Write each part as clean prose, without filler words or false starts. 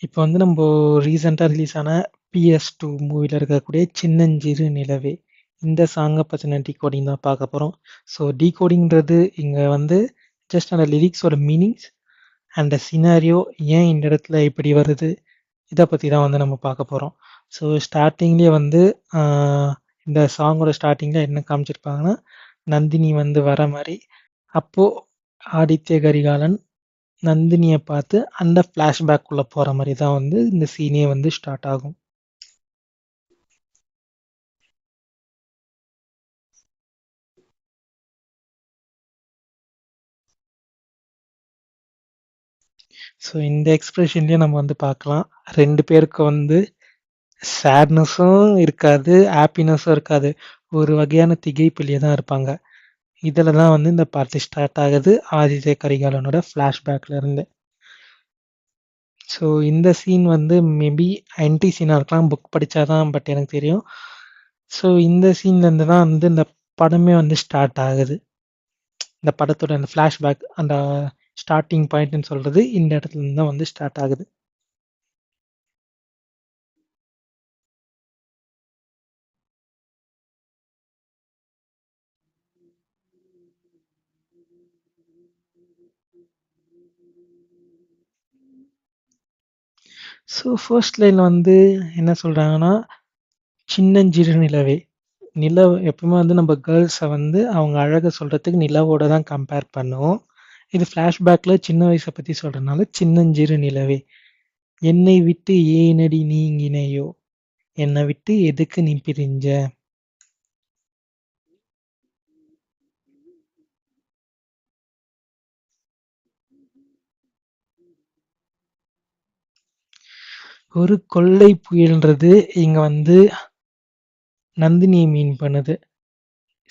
இப்போ வந்து நம்ம ரீசெண்டா ரிலீஸ் ஆன PS2 மூவில இருக்கக்கூடிய "சின்னஞ்சிறு நிலவே" இந்த சாங்க பத்தின டீகோடிங் தான் பார்க்க போறோம். ஸோ டீகோடிங்ன்றது இங்க வந்து ஜஸ்ட் அந்த லிரிக்ஸோட மீனிங்ஸ் அண்ட் சினாரியோ ஏன் இந்த இடத்துல இப்படி வருது, இத பத்தி தான் வந்து நம்ம பார்க்க போறோம். ஸோ ஸ்டார்ட்டிங்லயே வந்து இந்த சாங்கோட ஸ்டார்ட்டிங்ல என்ன காமிச்சிருப்பாங்கன்னா, நந்தினி வந்து வர மாரி, அப்போ ஆதித்ய கரிகாலன் நந்தினிய பார்த்து அந்த ஃப்ளாஷ்பேக்குள்ள போற மாரி தான் வந்து இந்த சீனே வந்து ஸ்டார்ட் ஆகும். ஸோ இந்த எக்ஸ்பிரஷன்லயே நம்ம வந்து பார்க்கலாம். 2 பேருக்கு வந்து சேட்னஸும் இருக்காது, ஹாப்பினஸும் இருக்காது. ஒரு வகையான திகைப்பிலேயே தான் இருப்பாங்க. இதுல தான் வந்து இந்த பாட்டு ஸ்டார்ட் ஆகுது. ஆதித்ய கரிகாலனோட ஃப்ளாஷ்பேக்ல இருந்து. ஸோ இந்த சீன் வந்து மேபி என்ட்ரி சீனா இருக்கலாம். புக் படிச்சா தான் பட் எனக்கு தெரியும். ஸோ இந்த சீன்ல இருந்து தான் வந்து இந்த படமே வந்து ஸ்டார்ட் ஆகுது. இந்த படத்தோட அந்த ஃப்ளாஷ்பேக் அந்த ஸ்டார்ட்டிங் பாயிண்ட்ன்னு சொல்றது இந்த இடத்துல இருந்து தான் வந்து ஸ்டார்ட் ஆகுது. ஸோ ஃபர்ஸ்ட் லைன்ல வந்து என்ன சொல்றாங்கன்னா, "சின்னஞ்சிறு நிலவே". நிலவு எப்பவுமே வந்து நம்ம கேர்ள்ஸ வந்து அவங்க அழக சொல்றதுக்கு நிலவோட தான் கம்பேர் பண்ணுவோம். இது ஃப்ளாஷ்பேக்ல சின்ன வயச பத்தி சொல்றனால, "சின்னஞ்சிறு நிலவே, என்னை விட்டு ஏனடி நீங்கினையோ, என்ன விட்டு எதுக்கு நீ பிரிஞ்ச". ஒரு கொள்ளை புயல்ன்றது இங்க வந்து நந்தினிய மீன் பண்ணுது.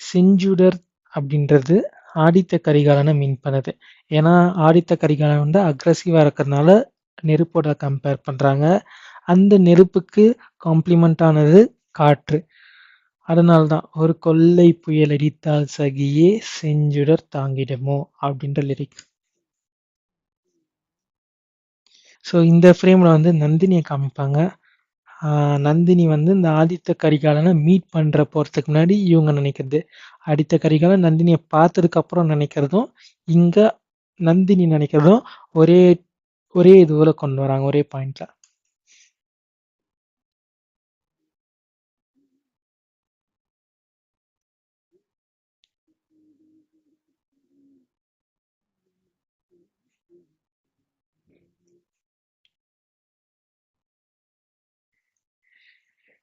செஞ்சுடர் அப்படின்றது ஆதித்த கரிகாலனை மீன் பண்ணுது. ஏன்னா ஆதித்த கரிகாலன் வந்து அக்ரஸிவா இருக்கிறதுனால நெருப்போட கம்பேர் பண்றாங்க. அந்த நெருப்புக்கு காம்ப்ளிமெண்ட் ஆனது காற்று. அதனால தான் ஒரு கொள்ளை புயல் அடித்தால் சகியே செஞ்சுடர் தாங்கிடுமோ அப்படின்ற லிரிக்ஸ். ஸோ இந்த ஃப்ரேம்ல வந்து நந்தினியை காமிப்பாங்க. நந்தினி வந்து இந்த ஆதித்த கரிகாலனை மீட் பண்ற போறதுக்கு முன்னாடி இவங்க நினைக்கிறது. ஆதித்த கரிகாலன் நந்தினியை பார்த்ததுக்கு அப்புறம் நினைக்கிறதும், இங்க நந்தினி நினைக்கிறதும் ஒரே ஒரே இதுவுல கொண்டு வராங்க. ஒரே பாயிண்ட்ல.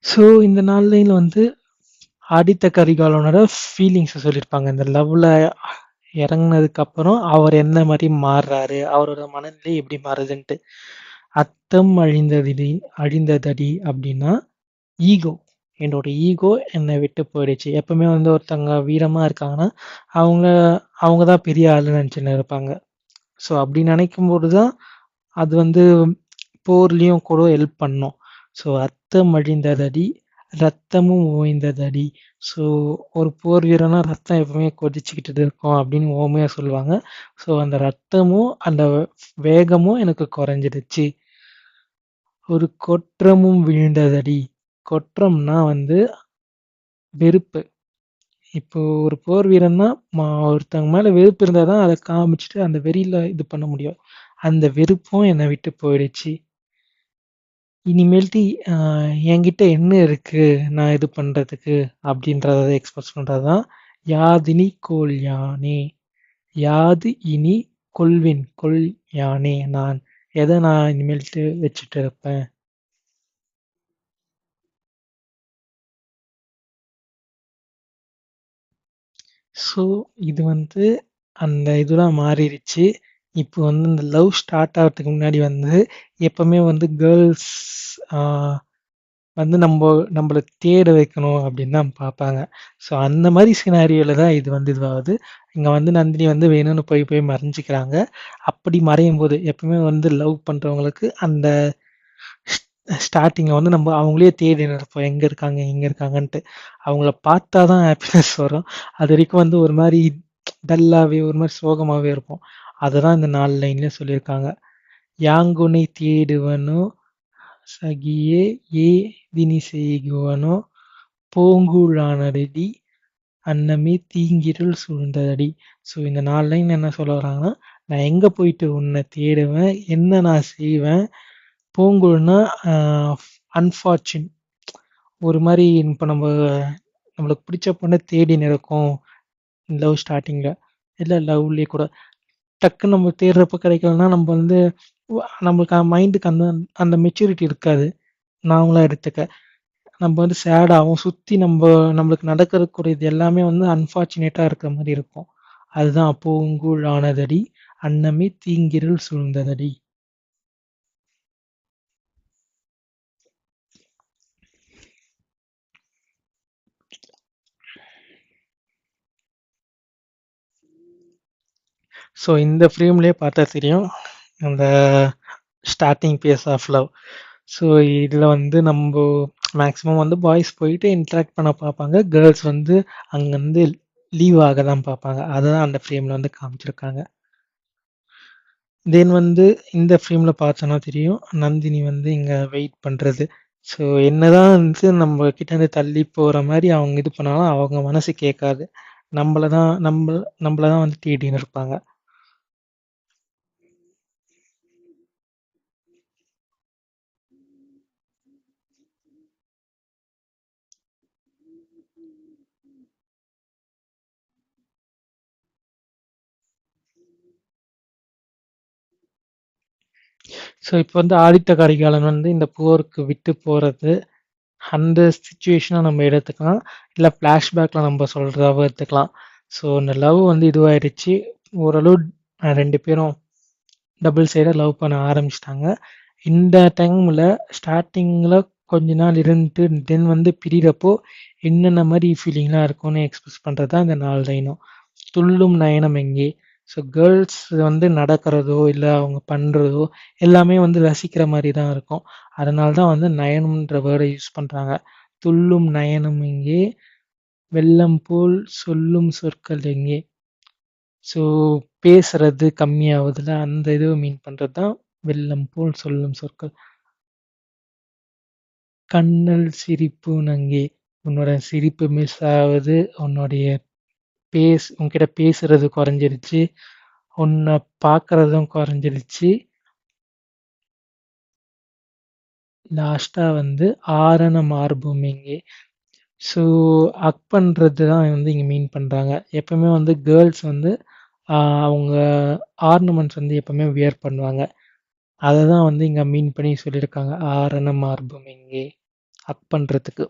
ஸோ இந்த நாள்லைல வந்து ஆதித்த கரிகாலனோட ஃபீலிங்ஸ சொல்லியிருப்பாங்க. இந்த லவ்ல இறங்குனதுக்கு அப்புறம் அவர் என்ன மாரி மாறுறாரு, அவரோட மனநிலை எப்படி மாறுதுன்ட்டு. "அத்தம் அழிந்ததடி" அப்படின்னா ஈகோ. என்னோட ஈகோ என்னை விட்டு போயிடுச்சு. எப்பவுமே வந்து ஒருத்தவங்க வீரமா இருக்காங்கன்னா, அவங்க அவங்க தான் பெரிய ஆளுன்னு நினைச்சுன்னு இருப்பாங்க. ஸோ அப்படி நினைக்கும்போது தான் அது வந்து போர்லயும் கூட ஹெல்ப் பண்ணும். ஸோ "அத்தம் அழிந்ததடி, ரத்தமும் ஓய்ந்ததடி". ஸோ ஒரு போர் வீரனா ரத்தம் எப்பவுமே கொதிச்சுக்கிட்டு இருக்கும் அப்படின்னு உவமையா சொல்லுவாங்க. ஸோ அந்த ரத்தமும் அந்த வேகமும் எனக்கு குறைஞ்சிடுச்சு. "ஒரு கொற்றமும் வீழ்ந்ததடி". கொற்றம்னா வந்து வெறுப்பு. இப்போ ஒரு போர் வீரன்னா ஒருத்தவங்க மேல வெறுப்பு இருந்தா தான் அத காமிச்சுட்டு அந்த வெறியில இது பண்ண முடியும். அந்த வெறுப்பும் என்ன விட்டு போயிடுச்சு. இனிமேல்ட்டு அ என்கிட்ட என்ன இருக்கு நான் இது பண்றதுக்கு அப்படின்றத எக்ஸ்பிரஸ் பண்றது தான் யாதினி கோல் யானே. யாது இனி கொள்வேன் கொல் யானே நான். எத நான் இனிமேல்ட்டு வச்சுட்டு இருப்பேன். ஸோ இது வந்து அந்த இதெல்லாம் மாறிருச்சு. இப்போ வந்து இந்த லவ் ஸ்டார்ட் ஆவறதுக்கு முன்னாடி வந்து எப்பவுமே வந்து கேர்ள்ஸ் ஆ வந்து நம்மள தேட வைக்கணும் அப்படின்னு தான் பார்ப்பாங்க. ஸோ அந்த மாரி சினாரியோல தான் இது வந்து இதுவாகுது. இங்க வந்து நந்தினி வந்து வேணும்னு போய் போய் மறைஞ்சுக்கிறாங்க. அப்படி மறையும்போது எப்பவுமே வந்து லவ் பண்றவங்களுக்கு அந்த ஸ்டார்ட்டிங்ல வந்து நம்ம அவங்களயே தேடின்னு இருப்போம். எங்க இருக்காங்க? எங்க இருக்காங்கன்ட்டு. அவங்கள பார்த்தா தான் ஹாப்பினஸ் வரும். அதுவரைக்கும் வந்து ஒரு மாரி டல்லாவே, ஒரு மாரி சோகமாவே இருப்போம். அததான் இந்த 4 லைன்லயும் சொல்லியிருக்காங்க. யாங்குனை தேடுவனோ சகியே ஏதினி செய்குவனோ பூங்கூழானடி அன்னமே தீங்கிருள் சூழ்ந்ததடி. ஸோ இந்த 4 லைன் என்ன சொல்ல வராங்கன்னா, நான் எங்க போயிட்டு உன்னை தேடுவேன், என்ன நான் செய்வேன். பூங்குழல்னா அன்ஃபார்ச்சுன், ஒரு மாரி இப்ப நம்மளுக்கு பிடிச்ச பொண்ண தேடின்னு இருக்கோம் லவ் ஸ்டார்ட்டிங்ல. இல்ல லவ்லயே கூட. டக்குன்னு நம்ம தேடுறப்ப கிடைக்கலன்னா, நம்ம வந்து நம்மளுக்கு மைண்டுக்கு அந்த அந்த மெச்சூரிட்டி இருக்காது. நார்மலா எடுத்துக்க. நம்ம வந்து சேட் ஆகும். சுத்தி நம்மளுக்கு நடக்கக்கூடியது எல்லாமே வந்து அன்ஃபார்ச்சுனேட்டா இருக்கிற மாரி இருக்கும். அதுதான் பூங்கூழ் ஆனதடி, அன்னமே தீங்கிருள் சூழ்ந்ததடி. ஸோ இந்த ஃப்ரேம்லயே பார்த்தா தெரியும். அந்த starting phase of love. So இதில் வந்து நம்ம மேக்ஸிமம் வந்து பாய்ஸ் போயிட்டு இன்ட்ராக்ட் பண்ண பார்ப்பாங்க. கேர்ள்ஸ் வந்து அங்கேருந்து லீவ் ஆக தான் பார்ப்பாங்க. அதுதான் அந்த ஃப்ரேமில் வந்து காமிச்சிருக்காங்க. தென் வந்து இந்த ஃப்ரேம்ல பார்த்தோன்னா தெரியும். நந்தினி வந்து இங்க வெயிட் பண்றது. ஸோ என்னதான் வந்து நம்ம கிட்ட இருந்து தள்ளி போற மாரி அவங்க இது பண்ணாலும் அவங்க மனசு கேட்காது. நம்மள தான் வந்து தேடின்னு இருப்பாங்க. ஸோ இப்போ வந்து ஆதித்த கரிகாலன் வந்து இந்த போருக்கு விட்டு போறது, அந்த சிச்சுவேஷனா நம்ம எடுத்துக்கலாம். இல்ல ஃப்ளாஷ்பேக்ல நம்ம சொல்றதாவும் எடுத்துக்கலாம். ஸோ இந்த லவ் வந்து இதுவாயிடுச்சு. ஓரளவு 2 பேரும் டபுள் சைடா லவ் பண்ண ஆரம்பிச்சுட்டாங்க. இந்த டைம்ல ஸ்டார்ட்டிங்ல கொஞ்ச நாள் இருந்துட்டு தென் வந்து பிரியறப்போ என்னென்ன மாரி ஃபீலிங்லாம் இருக்கும்னு எக்ஸ்பிரஸ் பண்றது தான் இந்த 4 லைனும். துள்ளும் நயனம் எங்கே. ஸோ கேர்ள்ஸ் வந்து நடக்கிறதோ, இல்ல அவங்க பண்றதோ எல்லாமே வந்து ரசிக்கிற மாரி தான் இருக்கும். அதனால தான் வந்து நயனம்ன்ற வேர்ட யூஸ் பண்றாங்க. துள்ளும் நயனம் எங்கே, வெள்ளம் போல் சொல்லும் சொற்கள் எங்கே. ஸோ பேசுறது கம்மியாவுதுல, அந்த இதுவ மீன் பண்றது தான் வெள்ளம் போல் சொல்லும் சொற்கள். கண்ணல் சிரிப்பு நங்கே. உன்னோட சிரிப்பு மிஸ் ஆவுது. உன்னுடைய உன்கிட்ட பேசுறது குறைஞ்சிருச்சு. உன்னை பார்க்கறதும் குறைஞ்சிருச்சு. லாஸ்ட்டா வந்து ஆரண மார்பும் எங்கே. ஸோ ஹக் பண்றது தான் வந்து இங்க மீன் பண்றாங்க. எப்பவுமே வந்து கேர்ள்ஸ் வந்து அவங்க ஆர்னமெண்ட்ஸ் வந்து எப்பவுமே வியர் பண்ணுவாங்க. அத தான் வந்து இங்க மீன் பண்ணி சொல்லியிருக்காங்க. ஆரண மார்பும் எங்கே. ஹக் பண்றதுக்கு.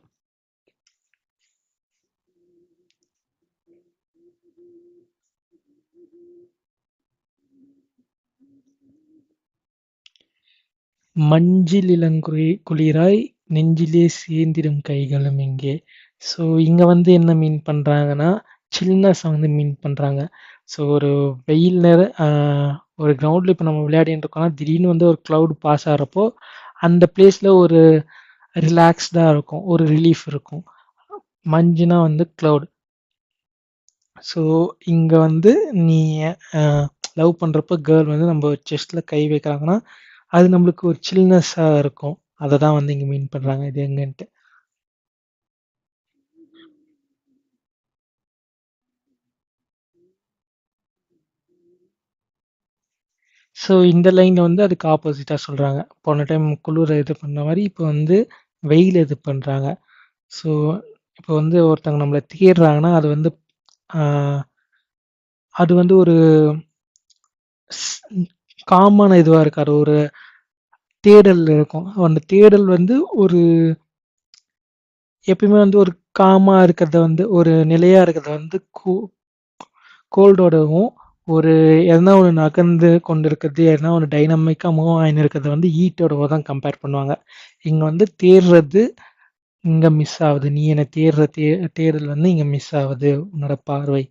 மஞ்சில் குளிராய் நெஞ்சிலே சேர்ந்திடும் கைகளும் இங்கே. ஸோ இங்க வந்து என்ன மீன் பண்றாங்கன்னா, சில்னஸ் வந்து மீன் பண்றாங்க. ஸோ ஒரு வெயில் நேர ஒரு கிரவுண்ட்ல இப்ப நம்ம விளையாடிட்டு இருக்கோம்னா, திடீர்னு வந்து ஒரு கிளவுட் பாஸ் ஆகுறப்போ, அந்த பிளேஸ்ல ஒரு ரிலாக்ஸ்டா இருக்கும். ஒரு ரிலீஃப் இருக்கும். மஞ்சுனா வந்து கிளவுட். ஸோ இங்க வந்து நீ அ லவ் பண்றப்போ கேர்ள் வந்து நம்ம செஸ்ட்ல கை வைக்கிறாங்கன்னா, அது நம்மளுக்கு ஒரு சில்னஸ்ஸா இருக்கும். அத தான் வந்து இங்க மீன் பண்றாங்க. இது எங்கன்ட்டு. ஸோ இந்த லைன்ல வந்து அதுக்கு ஆப்போசிட்டா சொல்றாங்க. போன டைம் குளுர இது பண்ண மாரி, இப்ப வந்து வெயில இது பண்றாங்க. ஸோ இப்ப வந்து ஒருத்தவங்க நம்மள தேடுறாங்கன்னா, ஆ அது வந்து ஒரு ஸ் காமான இதுவா இருக்காது. ஒரு தேடல் இருக்கும். அந்த தேடல் வந்து ஒரு எப்பயுமே வந்து ஒரு காமா இருக்கிறத வந்து ஒரு நிலையா இருக்கிறத வந்து கோல்டோடவும், ஒரு எதனா ஒண்ணு நகர்ந்து கொண்டிருக்கிறது, எதனா ஒண்ணு டைனமிக்கா மூவ் ஆயின்னு இருக்கிறத வந்து ஹீட்டோடவோ தான் கம்பேர் பண்ணுவாங்க. இங்க வந்து தேடுறது இங்க மிஸ் ஆவுது. நீ என்ன தேடுற தேடல் வந்து இங்க மிஸ் ஆவுது. உன்னோட பார்வை.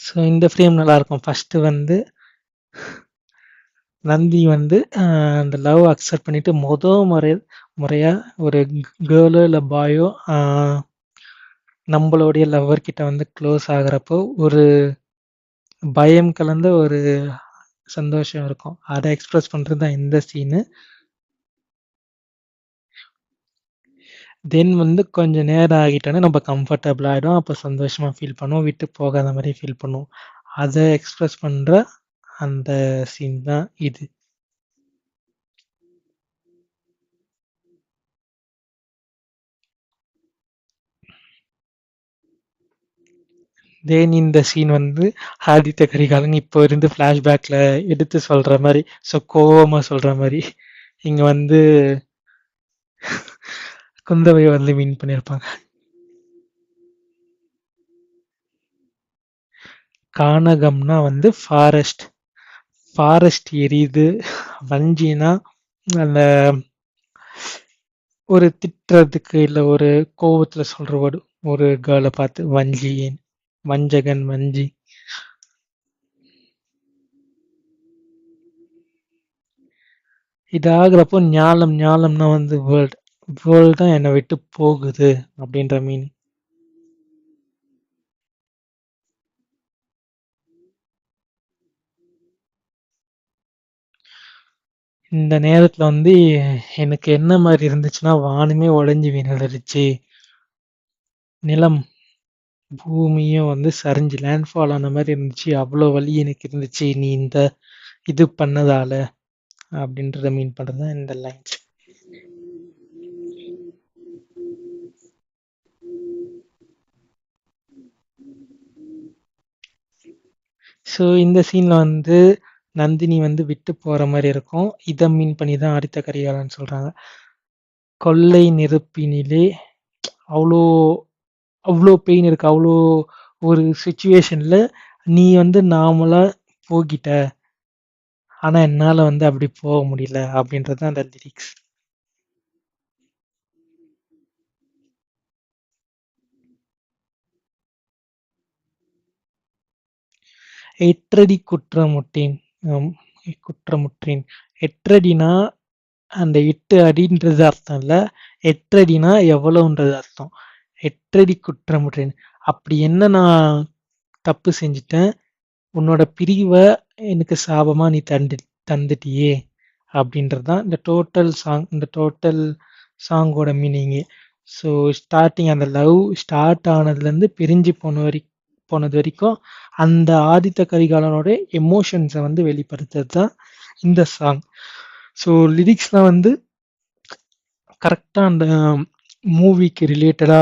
ஸோ இந்த ஃப்ரேம் நல்லாருக்கும். ஃபர்ஸ்ட்டு வந்து நந்தி வந்து அந்த லவ் அக்செப்ட் பண்ணிட்டு முறையா ஒரு கேர்ளோ இல்ல பாயோ நம்மளுடைய லவ்வர் கிட்ட வந்து க்ளோஸ் ஆகுறப்போ ஒரு பயம் கலந்த ஒரு சந்தோஷம் இருக்கும். அத எக்ஸ்பிரஸ் பண்றது தான் இந்த சீனு. தென் வந்து கொஞ்சம் நேரம் ஆகிட்டோனே நம்ம கம்ஃபர்டபுள் ஆயிடும். அப்ப சந்தோஷமா ஃபீல் பண்ணுவோம். விட்டு போகாத மாரி ஃபீல் பண்ணுவோம். அத எக்ஸ்பிரஸ் பண்ற அந்த சீன் தான் இது. தென் இந்த சீன் வந்து ஆதித்ய கரிகாலன் இப்போ இருந்து ஃப்ளாஷ்பேக்ல எடுத்து சொல்ற மாரி, கோவமா சொல்ற மாரி, இங்க வந்து குந்தவை வந்து மீன் பண்ணியிருப்பாங்க. கானகம்னா வந்து ஃபாரஸ்ட். ஃபாரஸ்ட் எரியுது. வஞ்சினா அந்த ஒரு திட்டுறதுக்கு இல்ல ஒரு கோவத்துல சொல்ற வேர்டு. ஒரு கேர்ள பார்த்து வஞ்சி, வஞ்சகன், வஞ்சி. இது ஆகுறப்போ ஞாலம் ஞாலம்னா வந்து வேர்ல்ட். வேர்ல்ட் தான் என்னை விட்டு போகுது அப்படின்ற மீனிங். இந்த நேரத்துல வந்து எனக்கு என்ன மாரி இருந்துச்சுன்னா, வானமே உடைஞ்சு விழுந்துருச்சு. நிலம், பூமியும் வந்து சரிஞ்சு லேண்ட்ஃபால் ஆன மாரி இருந்துச்சு. அவ்ளோ வலி எனக்கு இருந்துச்சு. நீ இந்த இது பண்ணதால அப்படின்றத மீன் பண்றது தான் இந்த லைன்ஸ். ஸோ இந்த சீன்ல வந்து நந்தினி வந்து விட்டு போற மாரி இருக்கும். இத மீன் பண்ணி தான் ஆதித்த கரிகாலன் சொல்றாங்க. கொள்ளை நெருப்பினிலே அவ்ளோ அவ்ளோ பெயின் இருக்கு. அவ்ளோ ஒரு சிச்சுவேஷன்ல நீ வந்து நார்மலா போகிட்ட. ஆனா என்னால வந்து அப்படி போக முடியல அப்படின்றது தான் அந்த லிரிக்ஸ். எட்டடி குற்றமுற்றேன். ஆம், குற்றமுற்றேன். எட்டடினா அந்த 8 அடின்றது அர்த்தம் இல்ல. எட்டடினா எவ்வளவுன்றது அர்த்தம். எட்டடி குற்றமுற்றேன். அப்படி என்ன நான் தப்பு செஞ்சுட்டேன்? உன்னோட பிரிவ எனக்கு சாபமா நீ தந்துட்டியே அப்படின்றது தான் இந்த டோட்டல் சாங்கோட மீனிங்கு. ஸோ ஸ்டார்ட்டிங் அந்த லவ் ஸ்டார்ட் ஆனதுலேருந்து பிரிஞ்சு போனது வரைக்கும் அந்த ஆதித்த கரிகாலனோட எமோஷன்ஸை வந்து வெளிப்படுத்துறது தான் இந்த சாங். ஸோ லிரிக்ஸ்லாம் வந்து கரெக்டாக அந்த மூவிக்கு ரிலேட்டடா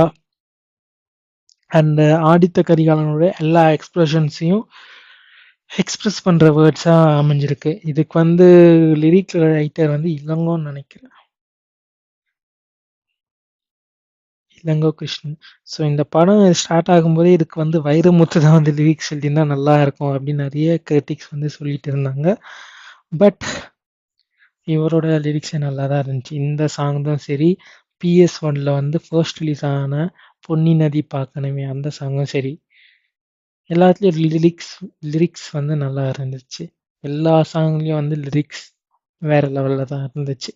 அந்த ஆதித்த கரிகாலனோட எல்லா எக்ஸ்பிரஷன்ஸையும் எக்ஸ்பிரஸ் பண்ற வேர்ட்ஸா அமைஞ்சிருக்கு. இதுக்கு வந்து லிரிக் ரைட்டர் வந்து இளங்கோன்னு நினைக்கிறேன். இளங்கோ கிருஷ்ணன். ஸோ இந்த படம் ஸ்டார்ட் ஆகும்போதே இதுக்கு வந்து வைரமுத்து தான் வந்து லிரிக்ஸ் எழுதியிருந்தா நல்லா இருக்கும் அப்படின்னு நிறைய கிரிட்டிக்ஸ் வந்து சொல்லிட்டு இருந்தாங்க. பட் இவரோட லிரிக்ஸே நல்லா தான் இருந்துச்சு. இந்த சாங் தான் சரி. PS1ல வந்து ஃபர்ஸ்ட் ரிலீஸ் ஆன பொன்னி நதி பார்க்கணுமே அந்த சாங்கும் சரி. எல்லாத்துலயும் லிரிக்ஸ் லிரிக்ஸ் வந்து நல்லா இருந்துச்சு. எல்லா சாங்லயும் வந்து லிரிக்ஸ் வேற லெவல்ல தான் இருந்துச்சு.